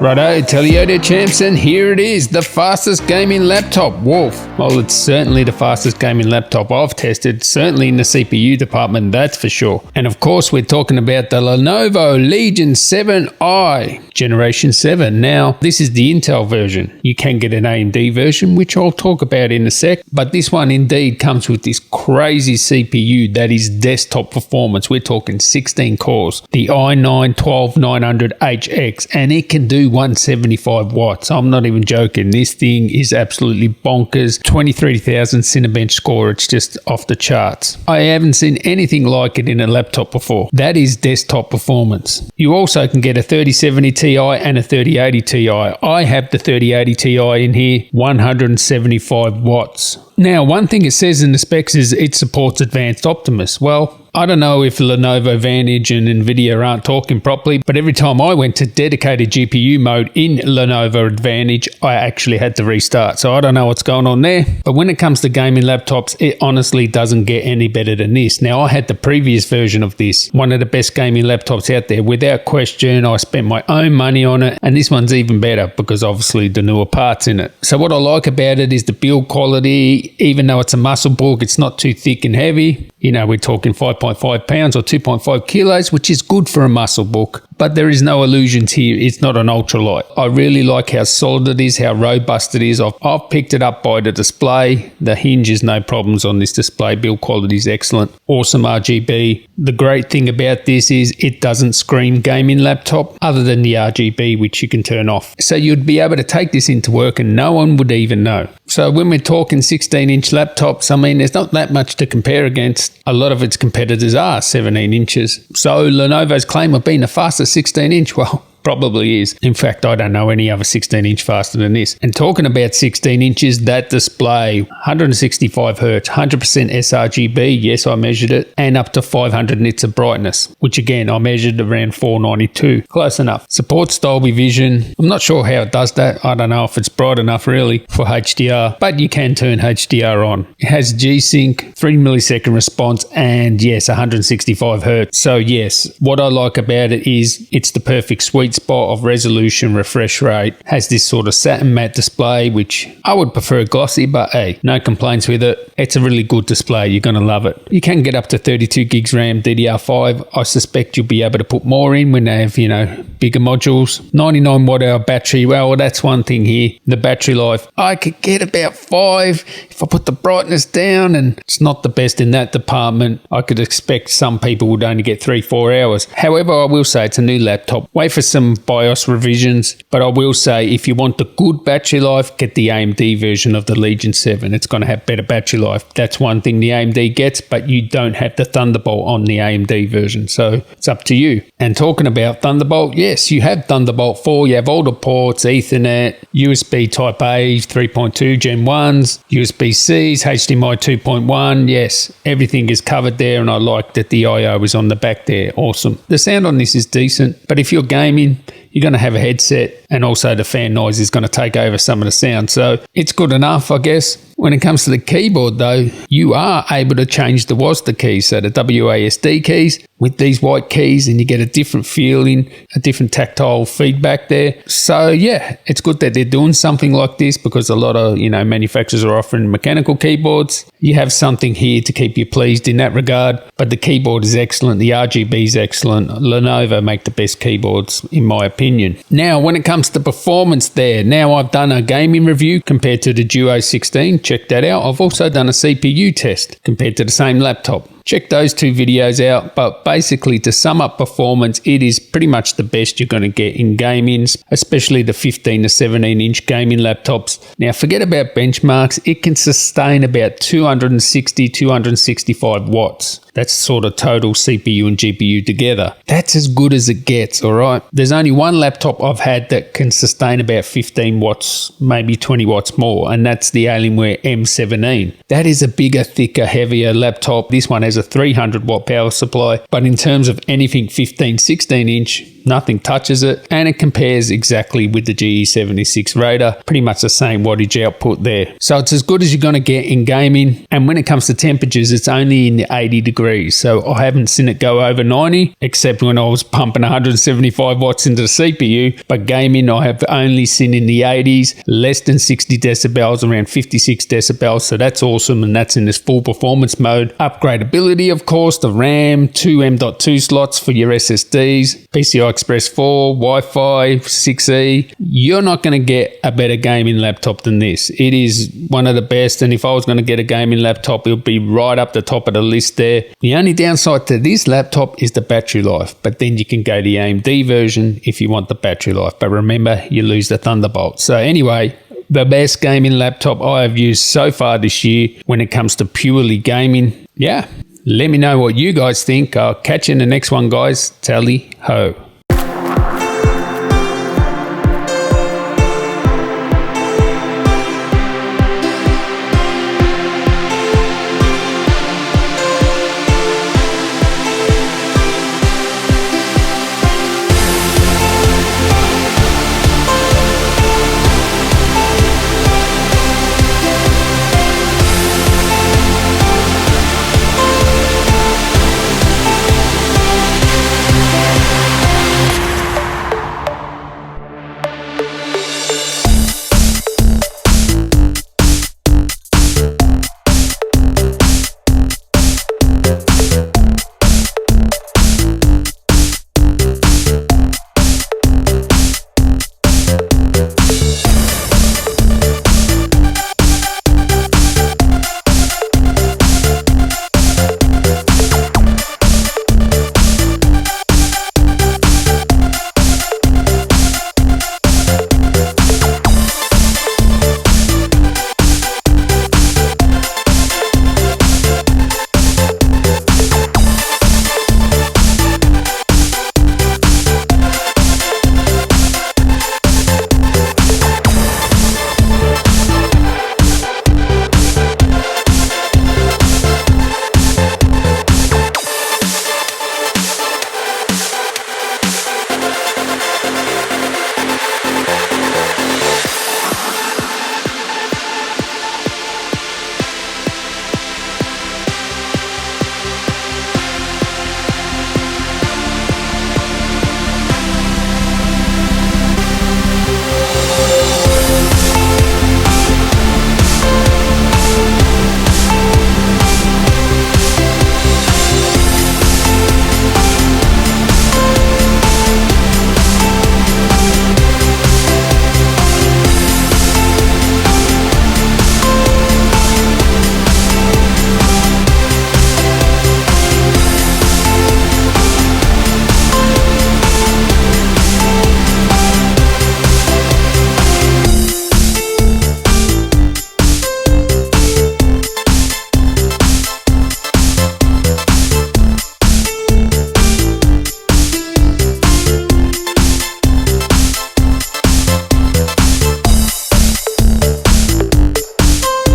Righto, Toyota champs, and here it is, the fastest gaming laptop, Wolf. Well, it's certainly the fastest gaming laptop I've tested, certainly in the CPU department, that's for sure. And of course, we're talking about the Lenovo Legion 7i, Generation 7. Now, this is the Intel version. You can get an AMD version, which I'll talk about in a sec, but this one indeed comes with this crazy CPU that is desktop performance. We're talking 16 cores, the i9-12900HX, and it can do 175 watts. I'm not even joking. This thing is absolutely bonkers. 23,000 Cinebench score. It's just off the charts. I haven't seen anything like it in a laptop before. That is desktop performance. You also can get a 3070 Ti and a 3080 Ti. I have the 3080 Ti in here, 175 watts. Now, one thing it says in the specs is it supports Advanced Optimus. Well, I don't know if Lenovo Vantage and Nvidia aren't talking properly, but every time I went to dedicated GPU mode in Lenovo Advantage, I actually had to restart. So I don't know what's going on there. But when it comes to gaming laptops, it honestly doesn't get any better than this. Now, I had the previous version of this, one of the best gaming laptops out there. Without question, I spent my own money on it, and this one's even better because obviously the newer parts in it. So what I like about it is the build quality. Even though it's a muscle book, it's not too thick and heavy. You know, we're talking 5.5 pounds or 2.5 kilos, which is good for a muscle book. But there is no illusions here. It's not an ultralight. I really like how solid it is, how robust it is. I've picked it up by the display. The hinge is no problems on this display. Build quality is excellent. Awesome RGB. The great thing about this is it doesn't scream gaming laptop other than the RGB, which you can turn off. So you'd be able to take this into work and no one would even know. So when we're talking 16-inch laptops, I mean, there's not that much to compare against. A lot of its competitors are 17 inches. So Lenovo's claim of being the fastest 16-inch, well, probably is. In fact, I don't know any other 16-inch faster than this. And talking about 16 inches, that display, 165 hertz, 100% sRGB, yes, I measured it, and up to 500 nits of brightness, which again, I measured around 492. Close enough. Supports Dolby Vision. I'm not sure how it does that. I don't know if it's bright enough really for HDR, but you can turn HDR on. It has G-Sync, 3 millisecond response, and yes, 165 hertz. So yes, what I like about it is it's the perfect sweet spot of resolution, refresh rate, has this sort of satin matte display, which I would prefer glossy, but hey, no complaints with it. It's a really good display. You're going to love it. You can get up to 32 gigs RAM DDR5. I suspect you'll be able to put more in when they have, you know, bigger modules. 99 watt hour battery. Well, that's one thing here. The battery life, I could get about 5 if I put the brightness down, and it's not the best in that department. I could expect some people would only get 3-4 hours. However, I will say it's a new laptop. Wait for some BIOS revisions, but I will say if you want the good battery life, get the AMD version of the Legion 7. It's going to have better battery life. That's one thing the AMD gets, but you don't have the Thunderbolt on the AMD version, so it's up to you. And talking about Thunderbolt, yes, you have Thunderbolt 4, you have all the ports, Ethernet, USB Type A, 3.2 Gen 1s, USB-Cs, HDMI 2.1, yes, everything is covered there, and I like that the I/O is on the back there. Awesome. The sound on this is decent, but if you're gaming, you're going to have a headset, and also the fan noise is going to take over some of the sound. So it's good enough, I guess. When it comes to the keyboard, though, you are able to change the WASD keys, so the WASD keys with these white keys, and you get a different feeling, a different tactile feedback there. So yeah, it's good that they're doing something like this because a lot of, you know, manufacturers are offering mechanical keyboards. You have something here to keep you pleased in that regard, but the keyboard is excellent. The RGB is excellent. Lenovo make the best keyboards in my opinion. Now, when it comes to performance there, now I've done a gaming review compared to the Duo 16. Check that out. I've also done a CPU test compared to the same laptop. Check those two videos out, but basically to sum up performance, it is pretty much the best you're going to get in gaming, especially the 15 to 17 inch gaming laptops. Now forget about benchmarks, it can sustain about 260, 265 watts. That's sort of total CPU and GPU together. That's as good as it gets, all right? There's only one laptop I've had that can sustain about 15 watts, maybe 20 watts more, and that's the Alienware M17. That is a bigger, thicker, heavier laptop. This one has a 300 watt power supply, but in terms of anything 15, 16 inch, nothing touches it, and it compares exactly with the GE76 Raider, pretty much the same wattage output there. So it's as good as you're going to get in gaming, and when it comes to temperatures, it's only in the 80 degrees, so I haven't seen it go over 90, except when I was pumping 175 watts into the CPU, but gaming I have only seen in the 80s, less than 60 decibels, around 56 decibels, so that's awesome, and that's in this full performance mode. Upgradability, of course, the RAM, 2 M.2 slots for your SSDs, PCI Express 4, Wi-Fi, 6E. You're not going to get a better gaming laptop than this. It is one of the best, and if I was going to get a gaming laptop, it would be right up the top of the list there. The only downside to this laptop is the battery life, but then you can go the AMD version if you want the battery life. But remember, you lose the Thunderbolt. So anyway, the best gaming laptop I have used so far this year when it comes to purely gaming. Yeah, let me know what you guys think. I'll catch you in the next one, guys. Tally ho.